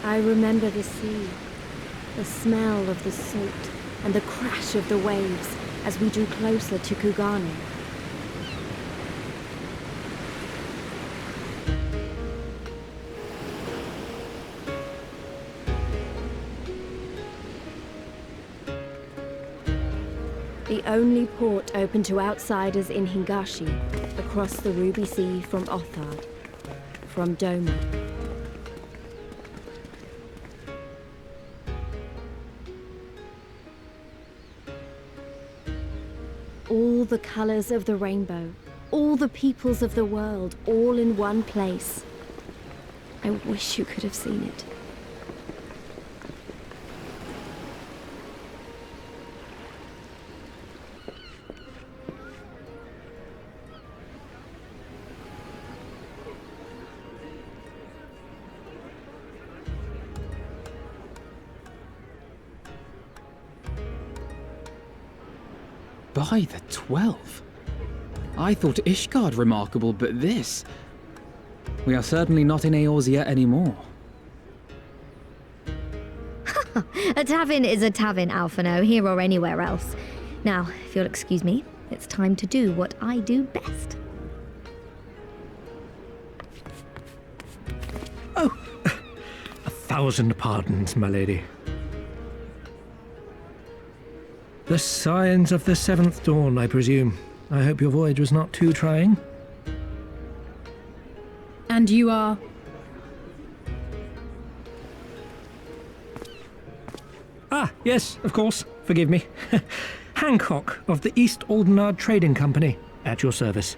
I remember the sea, the smell of the salt, and the crash of the waves as we drew closer to Kugane. The only port open to outsiders in Hingashi, across the Ruby Sea from Othard, from Doma. All the colors of the rainbow, all the peoples of the world, all in one place. I wish you could have seen it. By the 12. I thought Ishgard remarkable, but this... We are certainly not in Eorzea anymore. A tavern is a tavern, Alphino, here or anywhere else. Now, if you'll excuse me, it's time to do what I do best. Oh, 1,000 pardons, my lady. The signs of the 7th dawn, I presume. I hope your voyage was not too trying. And you are? Ah, yes, of course. Forgive me. Hancock of the East Aldenard Trading Company, at your service.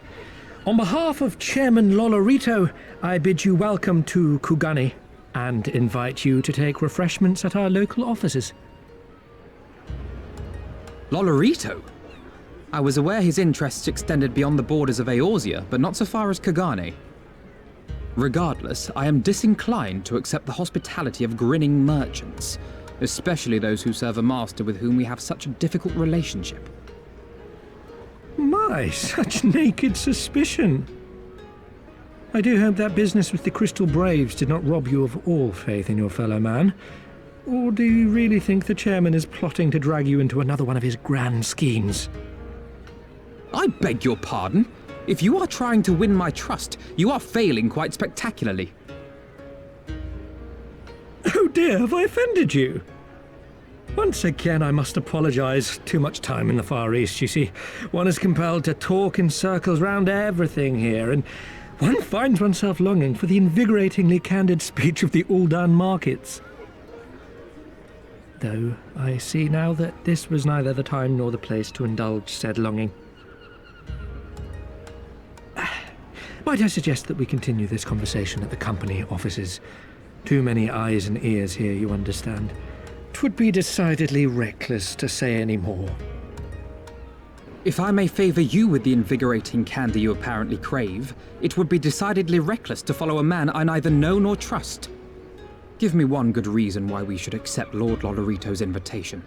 On behalf of Chairman Lolorito, I bid you welcome to Kugane and invite you to take refreshments at our local offices. Lolorito? I was aware his interests extended beyond the borders of Eorzea, but not so far as Kugane. Regardless, I am disinclined to accept the hospitality of grinning merchants, especially those who serve a master with whom we have such a difficult relationship. My, such naked suspicion. I do hope that business with the Crystal Braves did not rob you of all faith in your fellow man. Or do you really think the chairman is plotting to drag you into another one of his grand schemes? I beg your pardon? If you are trying to win my trust, you are failing quite spectacularly. Oh dear, have I offended you? Once again, I must apologize. Too much time in the Far East, you see. One is compelled to talk in circles round everything here, and one finds oneself longing for the invigoratingly candid speech of the Uldan markets. Though I see now that this was neither the time nor the place to indulge said longing. Might I suggest that we continue this conversation at the company offices? Too many eyes and ears here, you understand. 'Twould be decidedly reckless to say any more. If I may favor you with the invigorating candy you apparently crave, it would be decidedly reckless to follow a man I neither know nor trust. Give me one good reason why we should accept Lord Lolorito's invitation.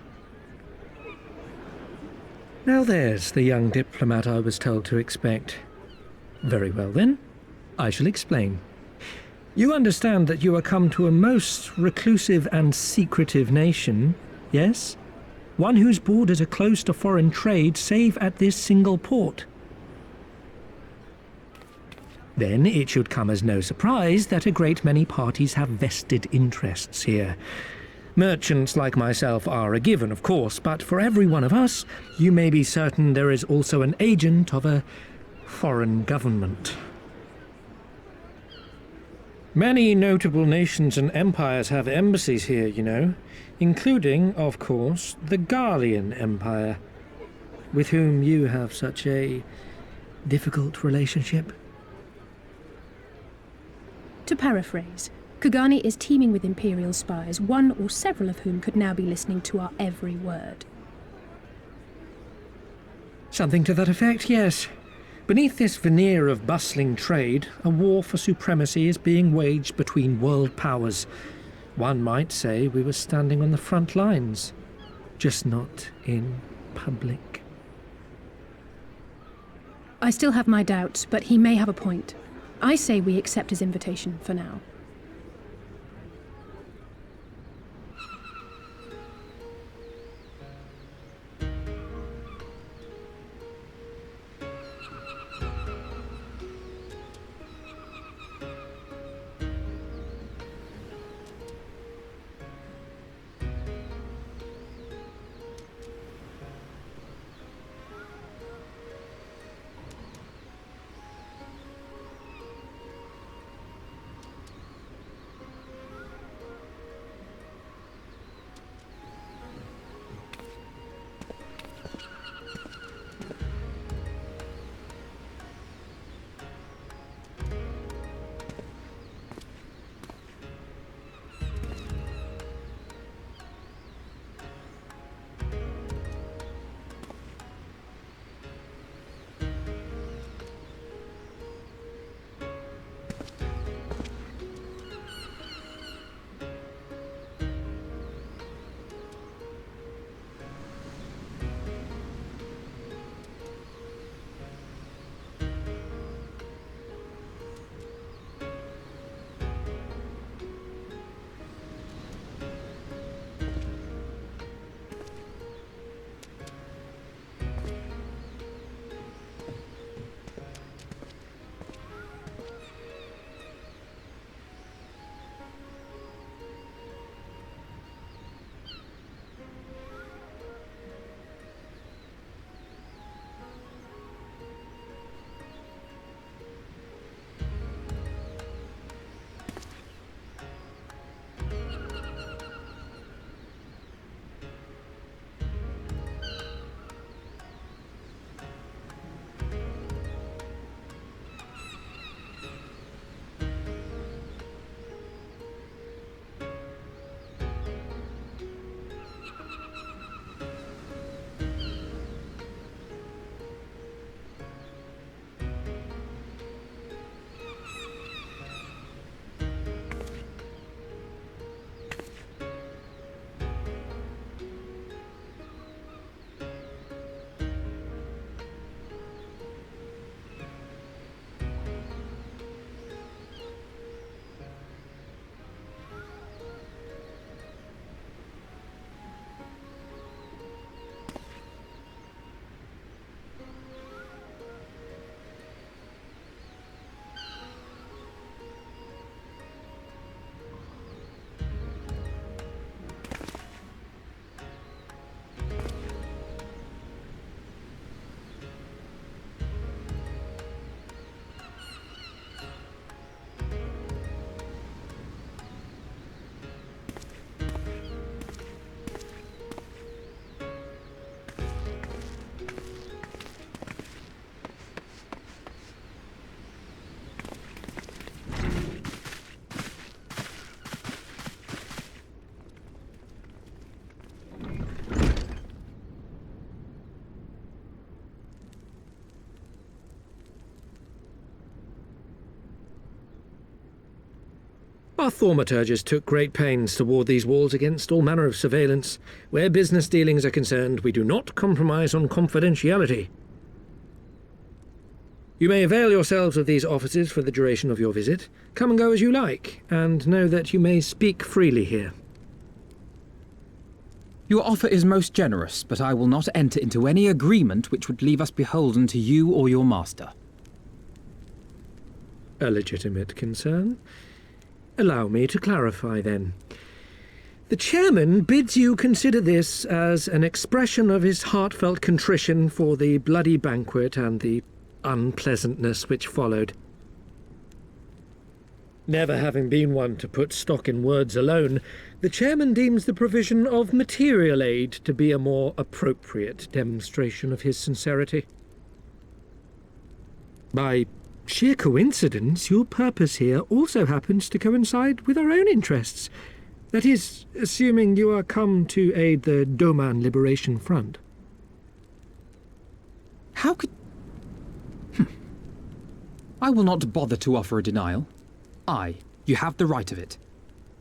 Now there's the young diplomat I was told to expect. Very well then, I shall explain. You understand that you are come to a most reclusive and secretive nation, yes? One whose borders are closed to foreign trade save at this single port. Then it should come as no surprise that a great many parties have vested interests here. Merchants like myself are a given, of course, but for every one of us, you may be certain there is also an agent of a foreign government. Many notable nations and empires have embassies here, you know, including, of course, the Garlean Empire, with whom you have such a difficult relationship. To paraphrase, Kugane is teeming with Imperial spies, one or several of whom could now be listening to our every word. Something to that effect, yes. Beneath this veneer of bustling trade, a war for supremacy is being waged between world powers. One might say we were standing on the front lines, just not in public. I still have my doubts, but he may have a point. I say we accept his invitation for now. Our thaumaturges took great pains to ward these walls against all manner of surveillance. Where business dealings are concerned, we do not compromise on confidentiality. You may avail yourselves of these offices for the duration of your visit. Come and go as you like, and know that you may speak freely here. Your offer is most generous, but I will not enter into any agreement which would leave us beholden to you or your master. A legitimate concern. Allow me to clarify, then. The chairman bids you consider this as an expression of his heartfelt contrition for the bloody banquet and the unpleasantness which followed. Never having been one to put stock in words alone, the chairman deems the provision of material aid to be a more appropriate demonstration of his sincerity. By sheer coincidence, your purpose here also happens to coincide with our own interests. That is, assuming you are come to aid the Doman Liberation Front. How could... I will not bother to offer a denial. You have the right of it.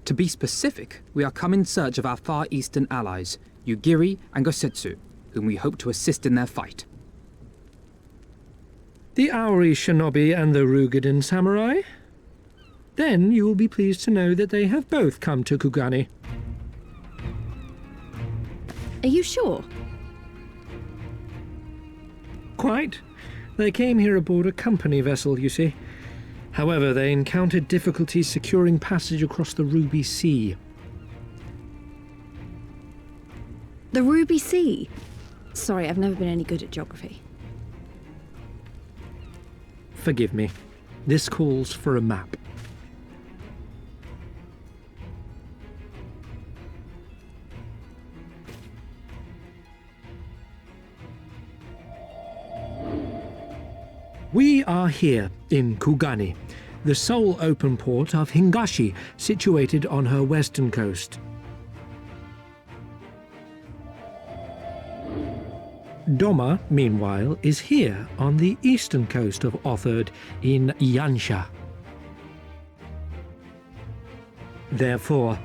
To be specific, we are come in search of our Far Eastern allies, Yugiri and Gosetsu, whom we hope to assist in their fight. The Aori Shinobi and the Rugadan Samurai? Then you will be pleased to know that they have both come to Kugani. Are you sure? Quite. They came here aboard a company vessel, you see. However, they encountered difficulties securing passage across the Ruby Sea. The Ruby Sea? Sorry, I've never been any good at geography. Forgive me. This calls for a map. We are here in Kugani, the sole open port of Hingashi, situated on her western coast. Doma, meanwhile, is here on the eastern coast of Otherd in Yansha. Therefore,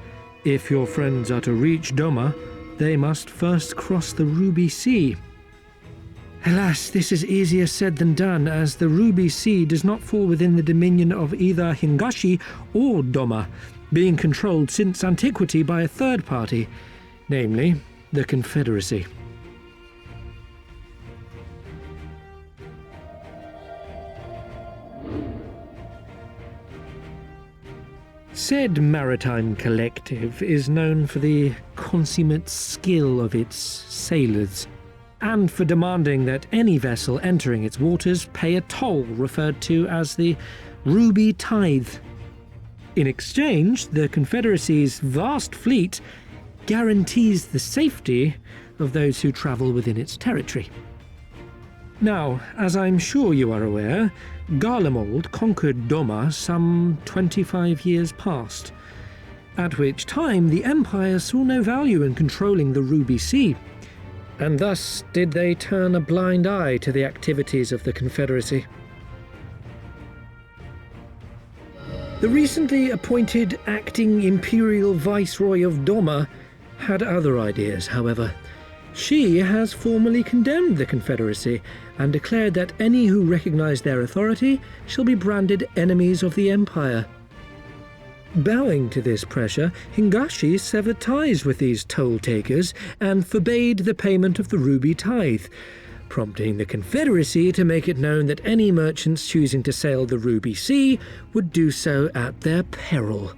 if your friends are to reach Doma, they must first cross the Ruby Sea. Alas, this is easier said than done, as the Ruby Sea does not fall within the dominion of either Hingashi or Doma, being controlled since antiquity by a third party, namely the Confederacy. Said maritime collective is known for the consummate skill of its sailors, and for demanding that any vessel entering its waters pay a toll referred to as the Ruby Tithe. In exchange, the Confederacy's vast fleet guarantees the safety of those who travel within its territory. Now, as I'm sure you are aware, Garlemald conquered Doma some 25 years past, at which time the Empire saw no value in controlling the Ruby Sea, and thus did they turn a blind eye to the activities of the Confederacy. The recently appointed acting Imperial Viceroy of Doma had other ideas, however. She has formally condemned the Confederacy and declared that any who recognize their authority shall be branded enemies of the Empire. Bowing to this pressure, Hingashi severed ties with these toll-takers and forbade the payment of the Ruby Tithe, prompting the Confederacy to make it known that any merchants choosing to sail the Ruby Sea would do so at their peril.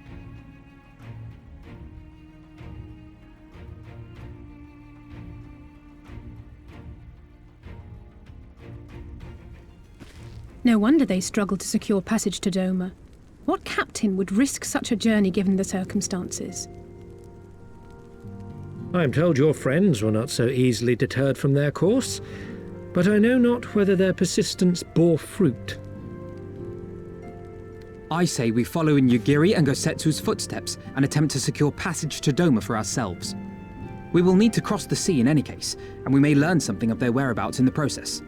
No wonder they struggled to secure passage to Doma. What captain would risk such a journey given the circumstances? I am told your friends were not so easily deterred from their course, but I know not whether their persistence bore fruit. I say we follow in Yugiri and Gosetsu's footsteps and attempt to secure passage to Doma for ourselves. We will need to cross the sea in any case, and we may learn something of their whereabouts in the process.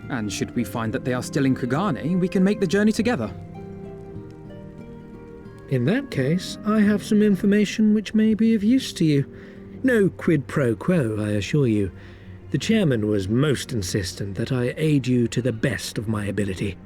And should we find that they are still in Kugane, we can make the journey together. In that case, I have some information which may be of use to you. No quid pro quo, I assure you. The chairman was most insistent that I aid you to the best of my ability.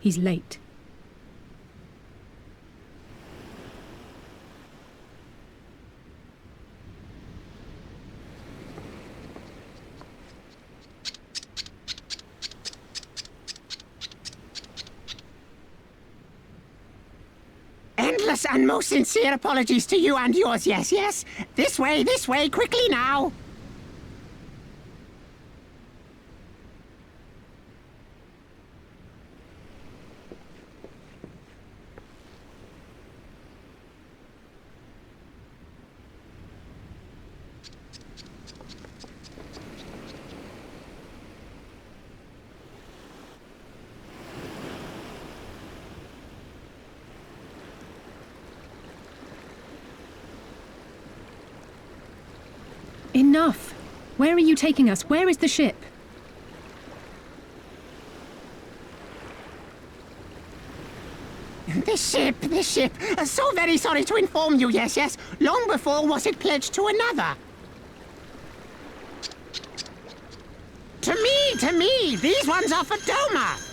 He's late. Endless and most sincere apologies to you and yours, yes, yes. This way, quickly now. Enough! Where are you taking us? Where is the ship? This ship. So very sorry to inform you, yes, yes. Long before was it pledged to another. To me, these ones are for Doma.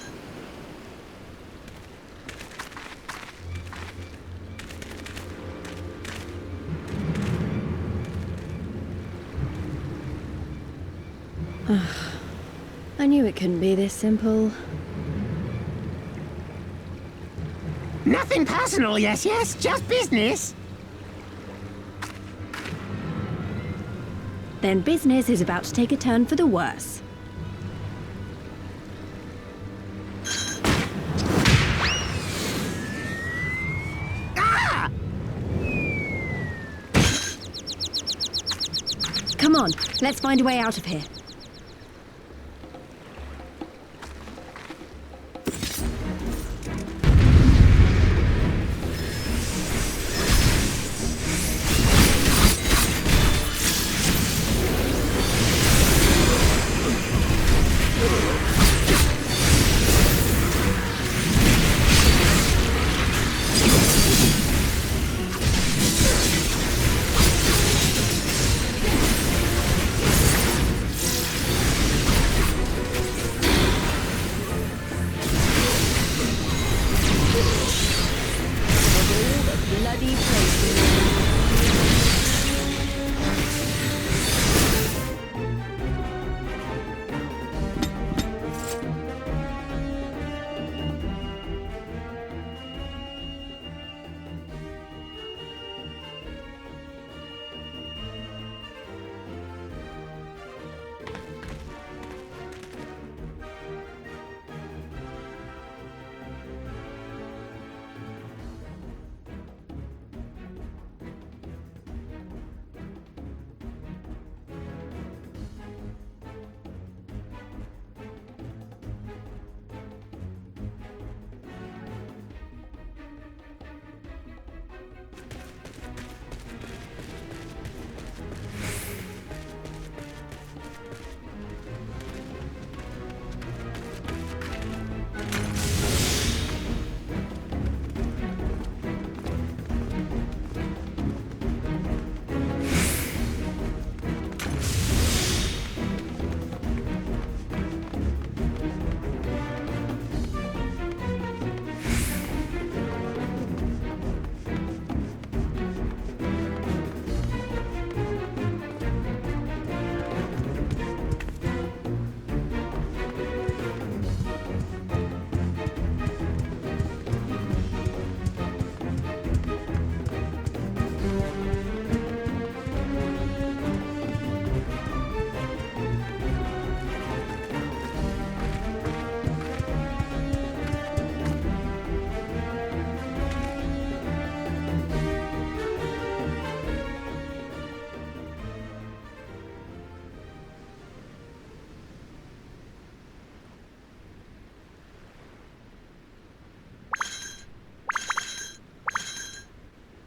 I knew it couldn't be this simple. Nothing personal, yes, yes, just business. Then business is about to take a turn for the worse. Ah! Come on, let's find a way out of here.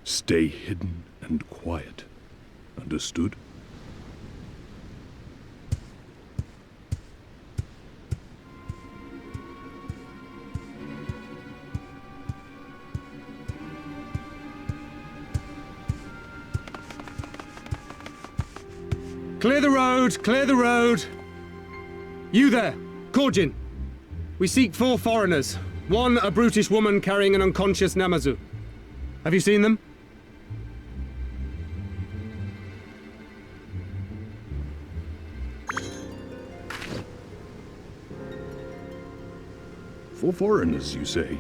Stay hidden and quiet. Understood? Clear the road! Clear the road! You there, Korjin. We seek 4 foreigners. One, a brutish woman carrying an unconscious Namazu. Have you seen them? For foreigners, you say?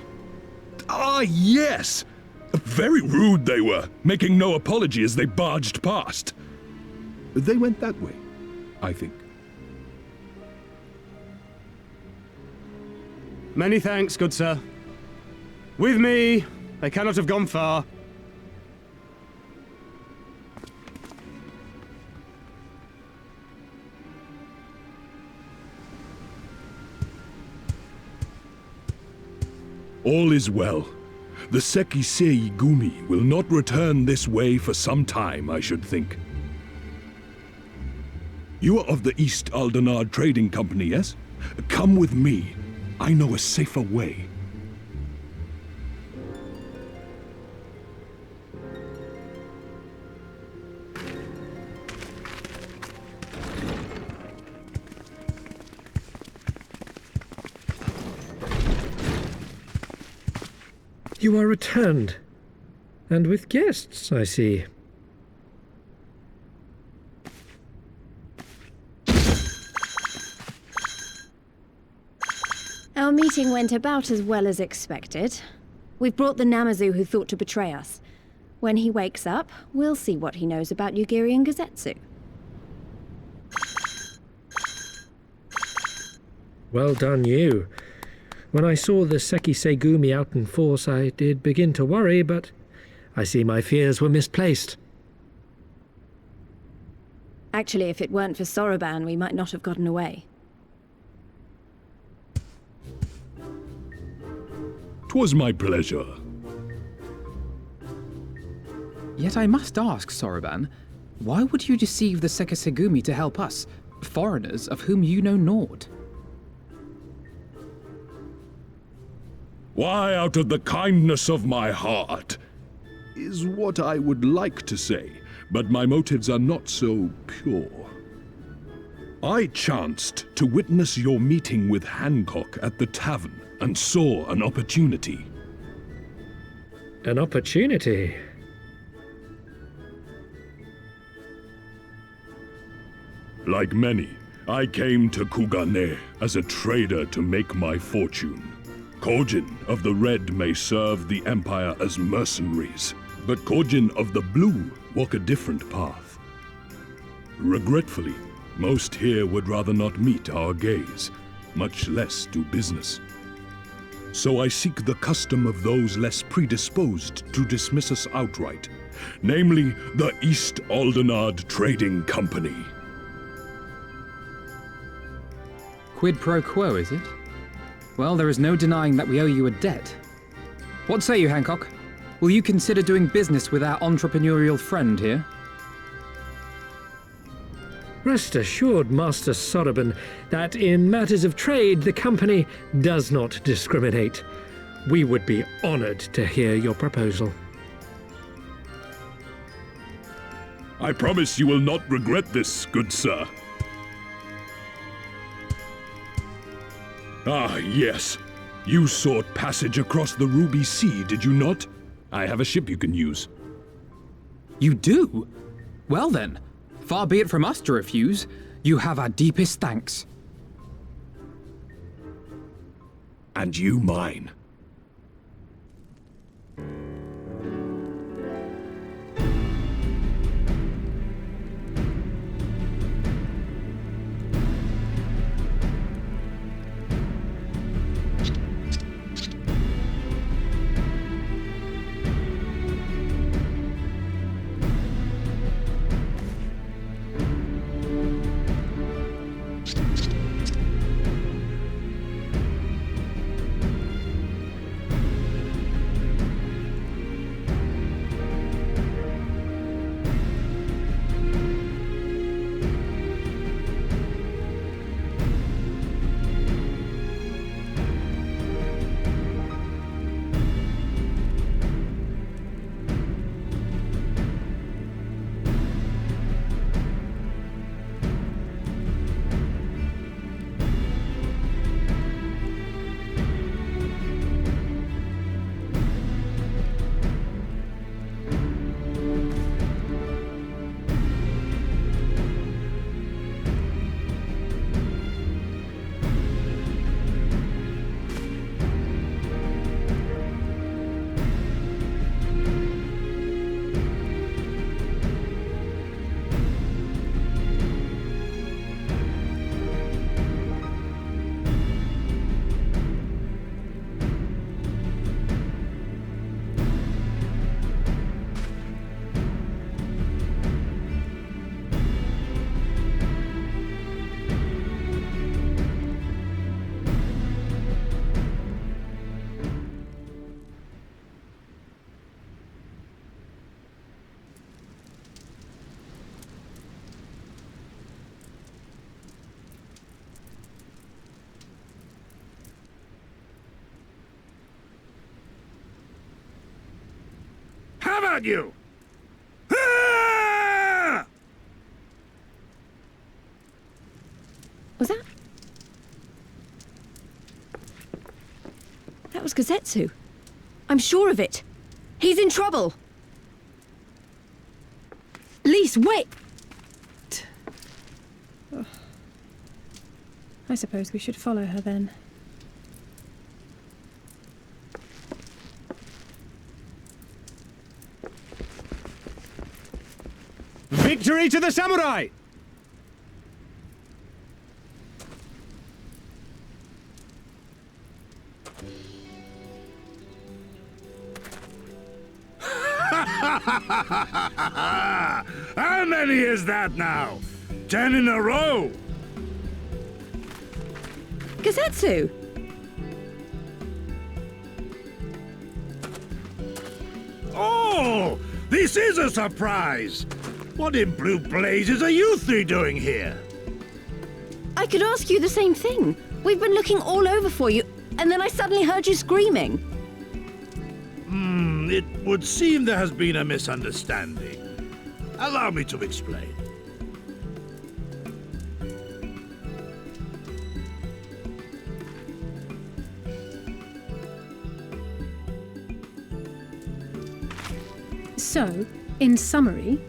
Ah, yes! Very rude they were, making no apology as they barged past. They went that way, I think. Many thanks, good sir. With me, they cannot have gone far. All is well. The Sekisei Gumi will not return this way for some time, I should think. You are of the East Aldenard Trading Company, yes? Come with me. I know a safer way. You are returned. And with guests, I see. Our meeting went about as well as expected. We've brought the Namazu who thought to betray us. When he wakes up, we'll see what he knows about Yugiri and Gazetsu. Well done, you. When I saw the Sekisei Gumi out in force, I did begin to worry, but I see my fears were misplaced. Actually, if it weren't for Soroban, we might not have gotten away. 'Twas my pleasure. Yet I must ask, Soroban, why would you deceive the Sekisegumi to help us, foreigners of whom you know naught? Why, out of the kindness of my heart, is what I would like to say, but my motives are not so pure. I chanced to witness your meeting with Hancock at the tavern and saw an opportunity. An opportunity? Like many, I came to Kugane as a trader to make my fortune. Kojin of the Red may serve the Empire as mercenaries, but Kojin of the Blue walk a different path. Regretfully, most here would rather not meet our gaze, much less do business. So I seek the custom of those less predisposed to dismiss us outright, namely the East Aldenard Trading Company. Quid pro quo, is it? Well, there is no denying that we owe you a debt. What say you, Hancock? Will you consider doing business with our entrepreneurial friend here? Rest assured, Master Soroban, that in matters of trade, the company does not discriminate. We would be honored to hear your proposal. I promise you will not regret this, good sir. Ah, yes. You sought passage across the Ruby Sea, did you not? I have a ship you can use. You do? Well then, far be it from us to refuse. You have our deepest thanks. And you mine. about you! Ah! Was that? That was Gazetsu. I'm sure of it. He's in trouble. Lise, wait! Oh. I suppose we should follow her then. Victory to the samurai! How many is that now? 10 in a row? Gazetsu! Oh! This is a surprise! What in blue blazes are you three doing here? I could ask you the same thing. We've been looking all over for you, and then I suddenly heard you screaming. It would seem there has been a misunderstanding. Allow me to explain. So, in summary,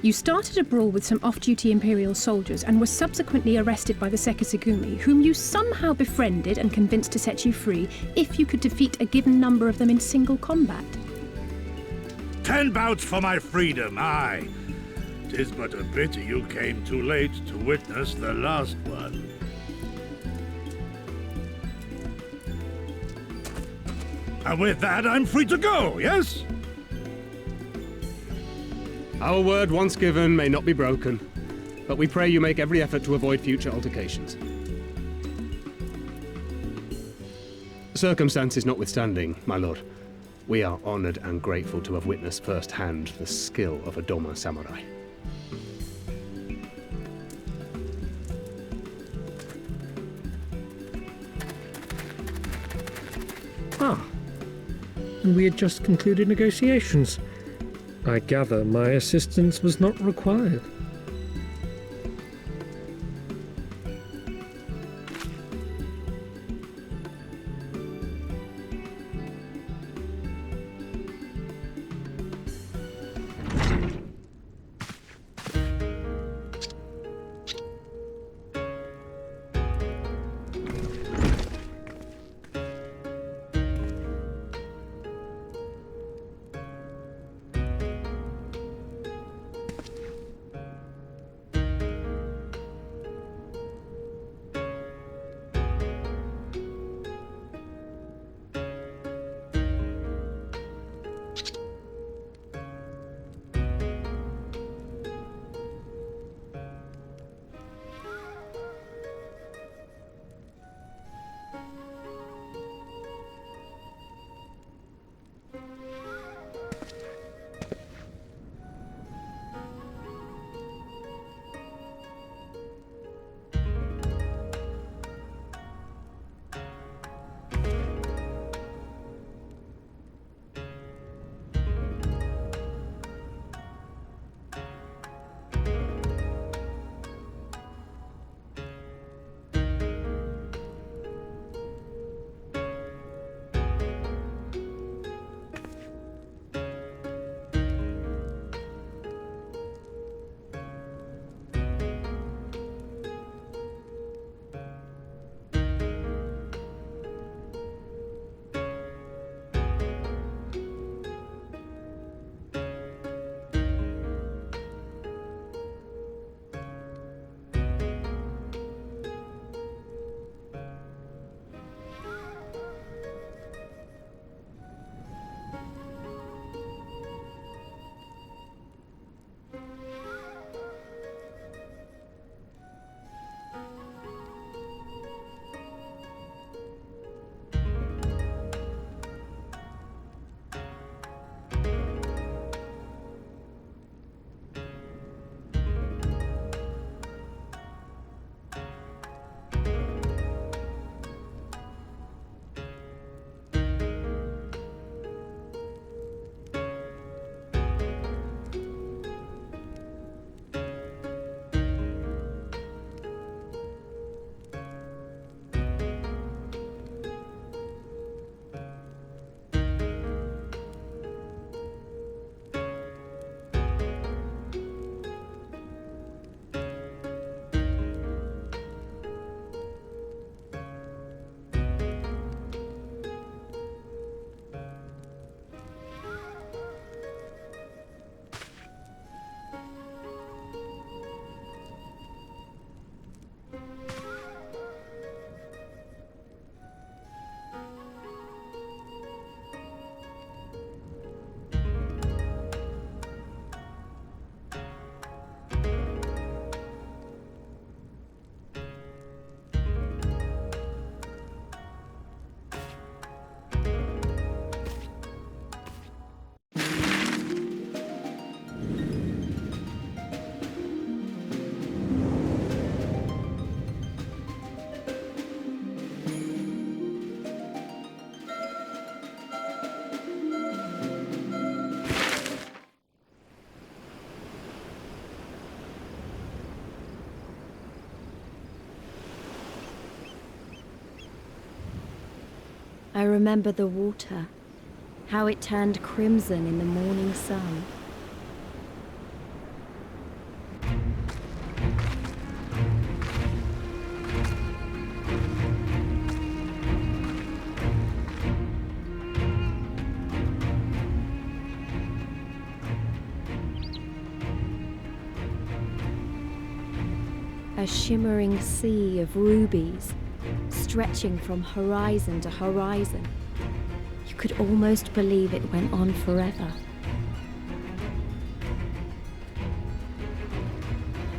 you started a brawl with some off-duty Imperial soldiers and were subsequently arrested by the Sekisugumi, whom you somehow befriended and convinced to set you free if you could defeat a given number of them in single combat. 10 bouts for my freedom, aye. 'Tis but a pity you came too late to witness the last one. And with that, I'm free to go, yes? Our word once given may not be broken, but we pray you make every effort to avoid future altercations. Circumstances notwithstanding, my lord, we are honored and grateful to have witnessed firsthand the skill of a Doma samurai. Ah, and we had just concluded negotiations. I gather my assistance was not required. I remember the water, how it turned crimson in the morning sun. A shimmering sea of rubies, stretching from horizon to horizon. You could almost believe it went on forever.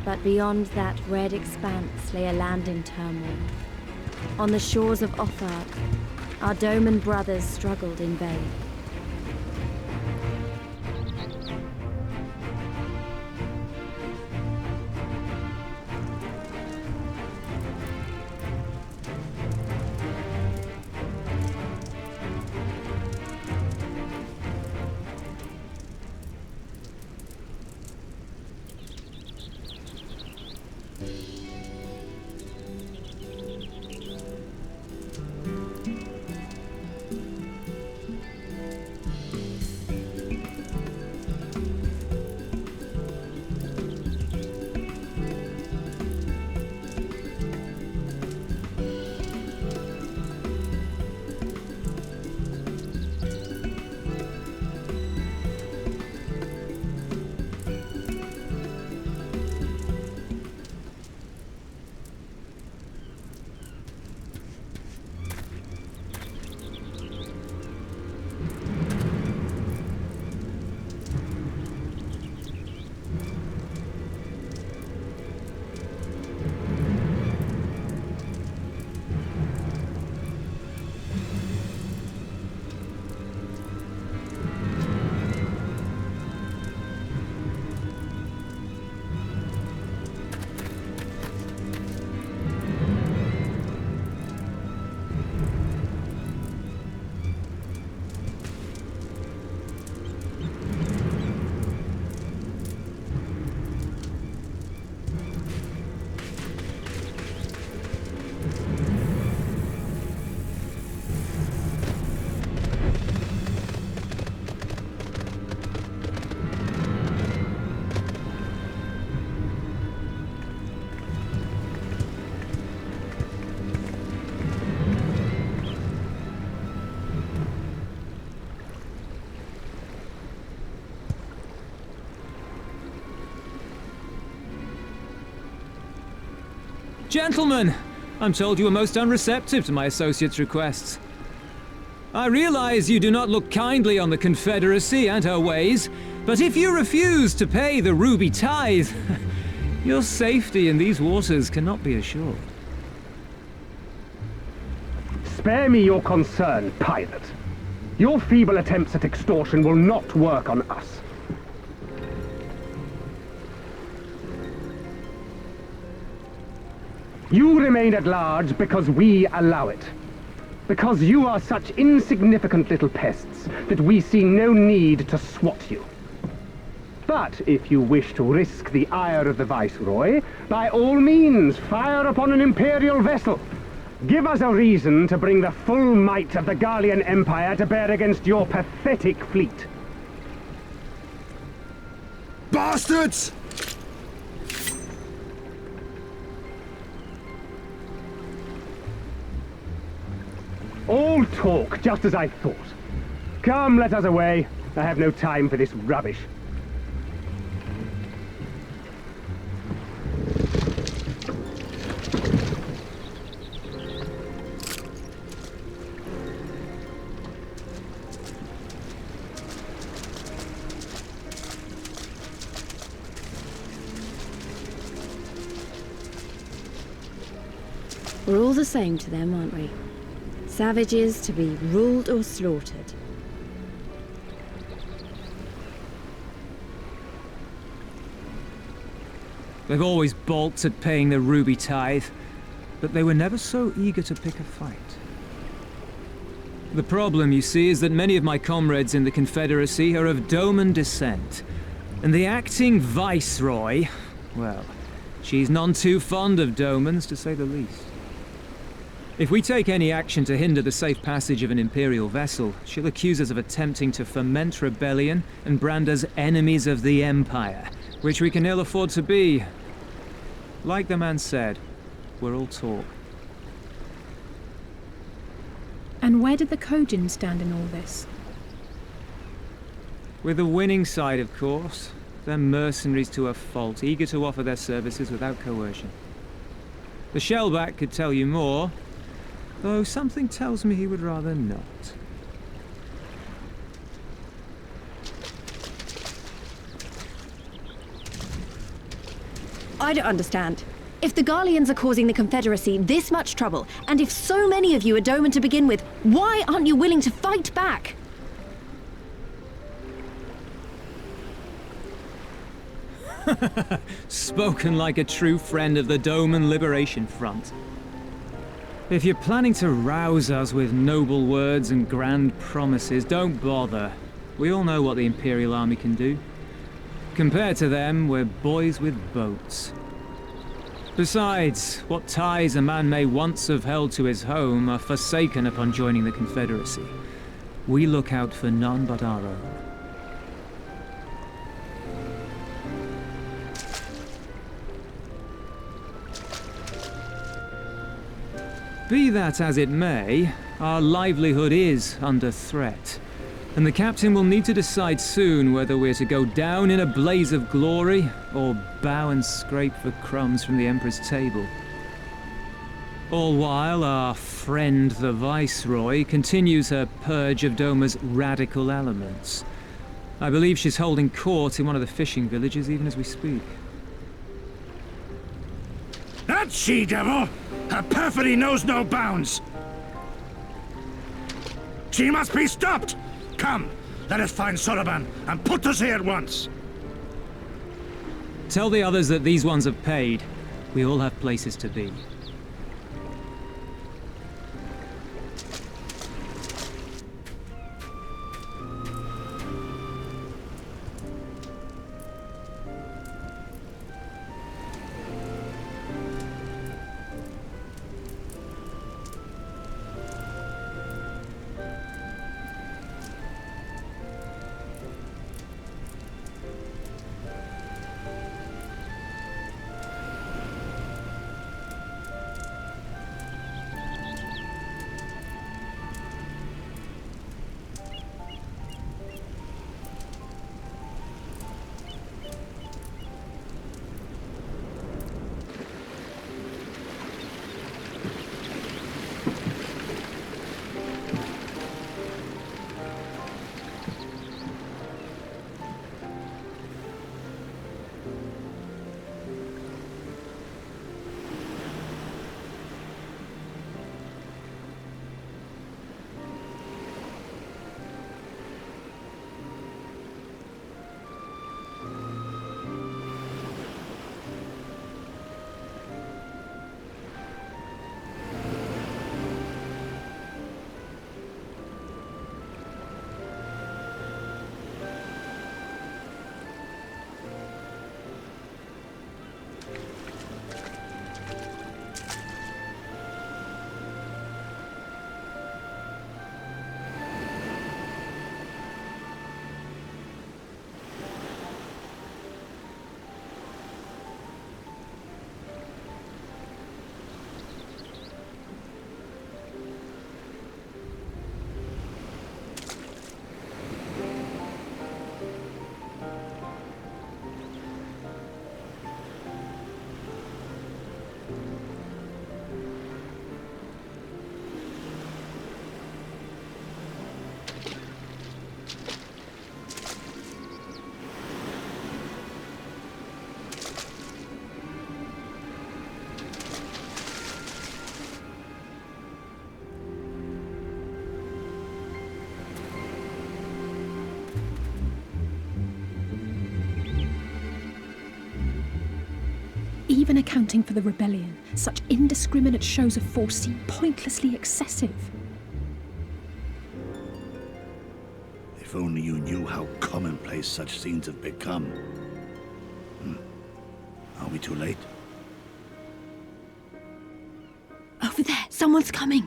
But beyond that red expanse lay a land in turmoil. On the shores of Othard, our Doman brothers struggled in vain. Gentlemen, I'm told you were most unreceptive to my associate's requests. I realize you do not look kindly on the Confederacy and her ways, but if you refuse to pay the ruby tithe, your safety in these waters cannot be assured. Spare me your concern, pirate. Your feeble attempts at extortion will not work on us. You remain at large because we allow it. Because you are such insignificant little pests that we see no need to swat you. But if you wish to risk the ire of the Viceroy, by all means, fire upon an Imperial vessel. Give us a reason to bring the full might of the Garlean Empire to bear against your pathetic fleet. Bastards! All talk, just as I thought. Come, let us away. I have no time for this rubbish. We're all the same to them, aren't we? Savages to be ruled or slaughtered. They've always balked at paying the ruby tithe, but they were never so eager to pick a fight. The problem, you see, is that many of my comrades in the Confederacy are of Doman descent, and the acting Viceroy, well, she's none too fond of Domans, to say the least. If we take any action to hinder the safe passage of an Imperial vessel, she'll accuse us of attempting to foment rebellion and brand us enemies of the Empire, which we can ill afford to be. Like the man said, we're all talk. And where did the Kojin stand in all this? With the winning side, of course. They're mercenaries to a fault, eager to offer their services without coercion. The Shellback could tell you more, though something tells me he would rather not. I don't understand. If the Garleans are causing the Confederacy this much trouble, and if so many of you are Doman to begin with, why aren't you willing to fight back? Spoken like a true friend of the Doman Liberation Front. If you're planning to rouse us with noble words and grand promises, don't bother. We all know what the Imperial Army can do. Compared to them, we're boys with boats. Besides, what ties a man may once have held to his home are forsaken upon joining the Confederacy. We look out for none but our own. Be that as it may, our livelihood is under threat. And the captain will need to decide soon whether we're to go down in a blaze of glory, or bow and scrape for crumbs from the Emperor's table. All while our friend the Viceroy continues her purge of Doma's radical elements. I believe she's holding court in one of the fishing villages even as we speak. That she-devil! Her perfidy knows no bounds! She must be stopped! Come, let us find Soroban and put us here at once! Tell the others that these ones have paid. We all have places to be. Even accounting for the rebellion, such indiscriminate shows of force seem pointlessly excessive. If only you knew how commonplace such scenes have become. Are we too late? Over there, Someone's coming.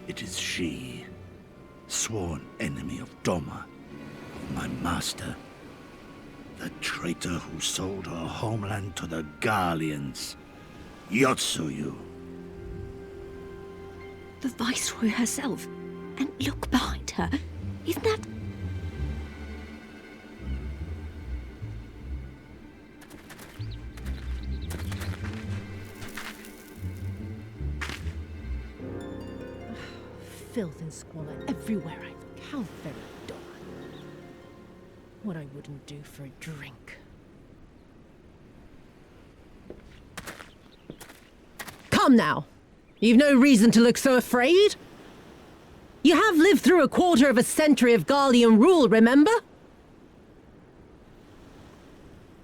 It is she, sworn enemy of Doma, of my master. The traitor who sold her homeland to the Garleans. Yotsuyu. The Viceroy herself. And look behind her. Isn't that... Filth and squalor everywhere I look. How very dull. What I wouldn't do for a drink. Come now. You've no reason to look so afraid. You have lived through a quarter of a century of Garlean rule, remember?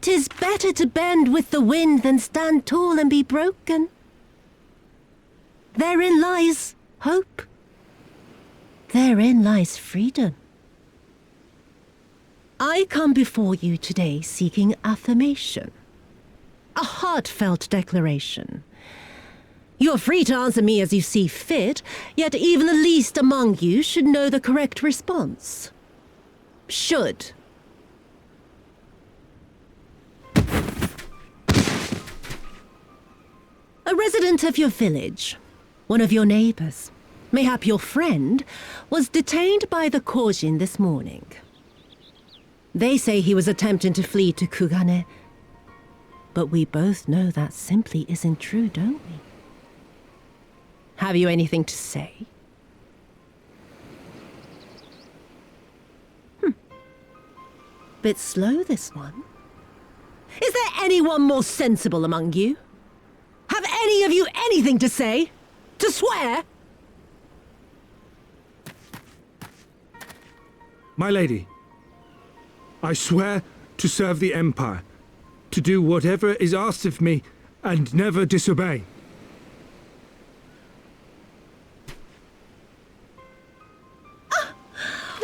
'Tis better to bend with the wind than stand tall and be broken. Therein lies hope. Therein lies freedom. I come before you today seeking affirmation. A heartfelt declaration. You are free to answer me as you see fit, yet even the least among you should know the correct response. Should. A resident of your village, one of your neighbors, mayhap your friend, was detained by the Kojin this morning. They say he was attempting to flee to Kugane, but we both know that simply isn't true, don't we? Have you anything to say? Bit slow, this one. Is there anyone more sensible among you? Have any of you anything to say? To swear? My lady, I swear to serve the Empire, to do whatever is asked of me, and never disobey.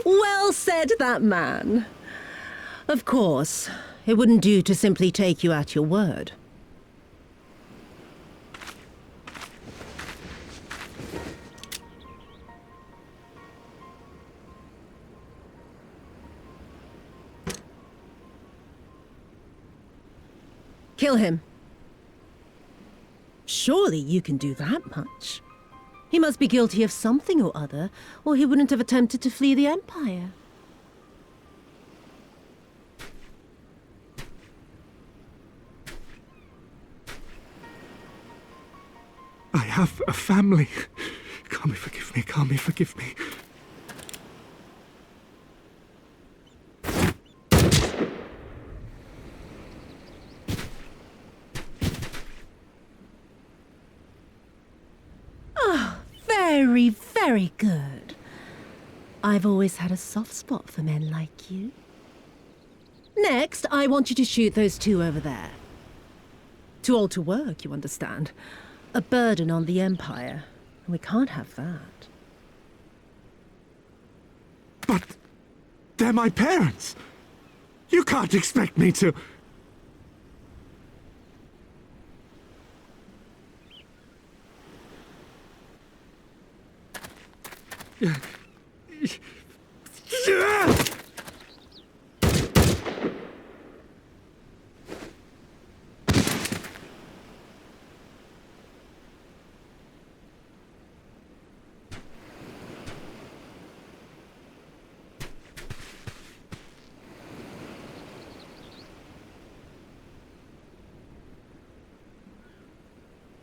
Well said, that man. Of course, it wouldn't do to simply take you at your word. Kill him. Surely you can do that much. He must be guilty of something or other, or he wouldn't have attempted to flee the Empire. I have a family. Kami, forgive me. Kami, forgive me. Very, very good. I've always had a soft spot for men like you. Next, I want you to shoot those two over there. Too old to work, you understand. A burden on the Empire. And we can't have that. But they're my parents. You can't expect me to...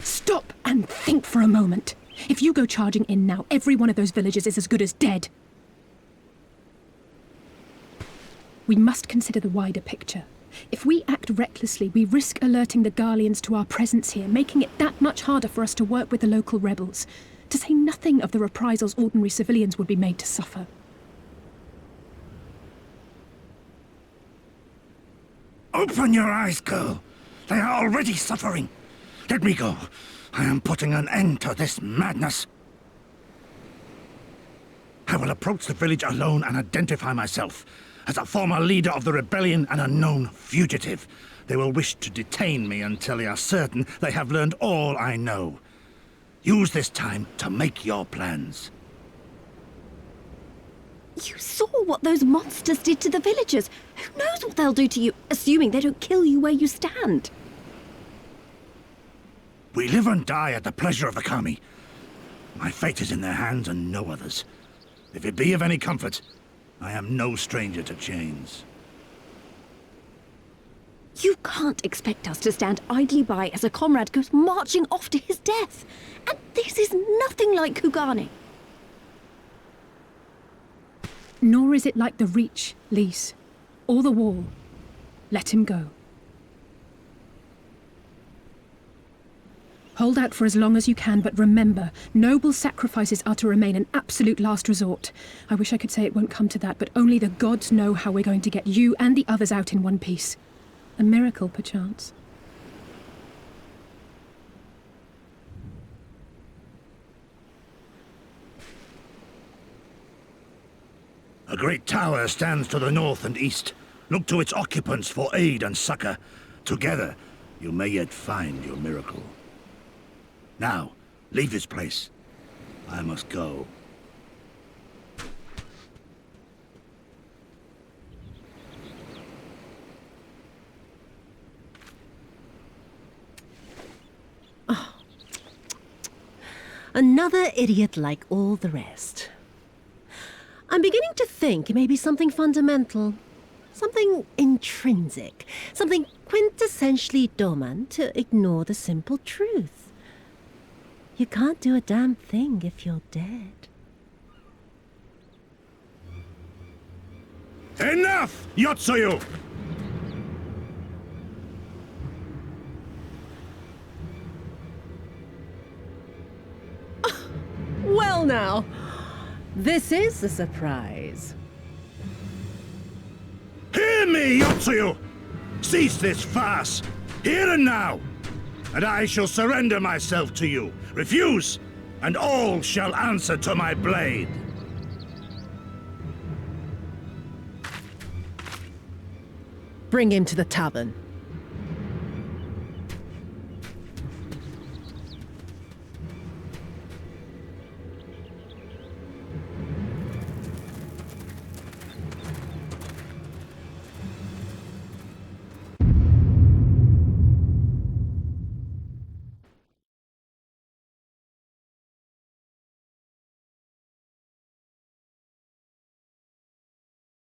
Stop and think for a moment. If you go charging in now, every one of those villagers is as good as dead. We must consider the wider picture. If we act recklessly, we risk alerting the Garleans to our presence here, making it that much harder for us to work with the local rebels, to say nothing of the reprisals ordinary civilians would be made to suffer. Open your eyes, girl. They are already suffering. Let me go. I am putting an end to this madness. I will approach the village alone and identify myself as a former leader of the rebellion and a known fugitive. They will wish to detain me until they are certain they have learned all I know. Use this time to make your plans. You saw what those monsters did to the villagers. Who knows what they'll do to you, assuming they don't kill you where you stand? We live and die at the pleasure of the Kami. My fate is in their hands and no others. If it be of any comfort, I am no stranger to chains. You can't expect us to stand idly by as a comrade goes marching off to his death. And this is nothing like Kugane. Nor is it like the Reach, Lise, or the Wall. Let him go. Hold out for as long as you can, but remember, noble sacrifices are to remain an absolute last resort. I wish I could say it won't come to that, but only the gods know how we're going to get you and the others out in one piece. A miracle, perchance. A great tower stands to the north and east. Look to its occupants for aid and succor. Together, you may yet find your miracle. Now, leave this place. I must go. Oh. Another idiot like all the rest. I'm beginning to think it may be something fundamental. Something intrinsic. Something quintessentially Doman to ignore the simple truth. You can't do a damn thing if you're dead. Enough, Yotsuyu! Well now, this is a surprise. Hear me, Yotsuyu! Cease this farce, here and now, and I shall surrender myself to you. Refuse, and all shall answer to my blade. Bring him to the tavern.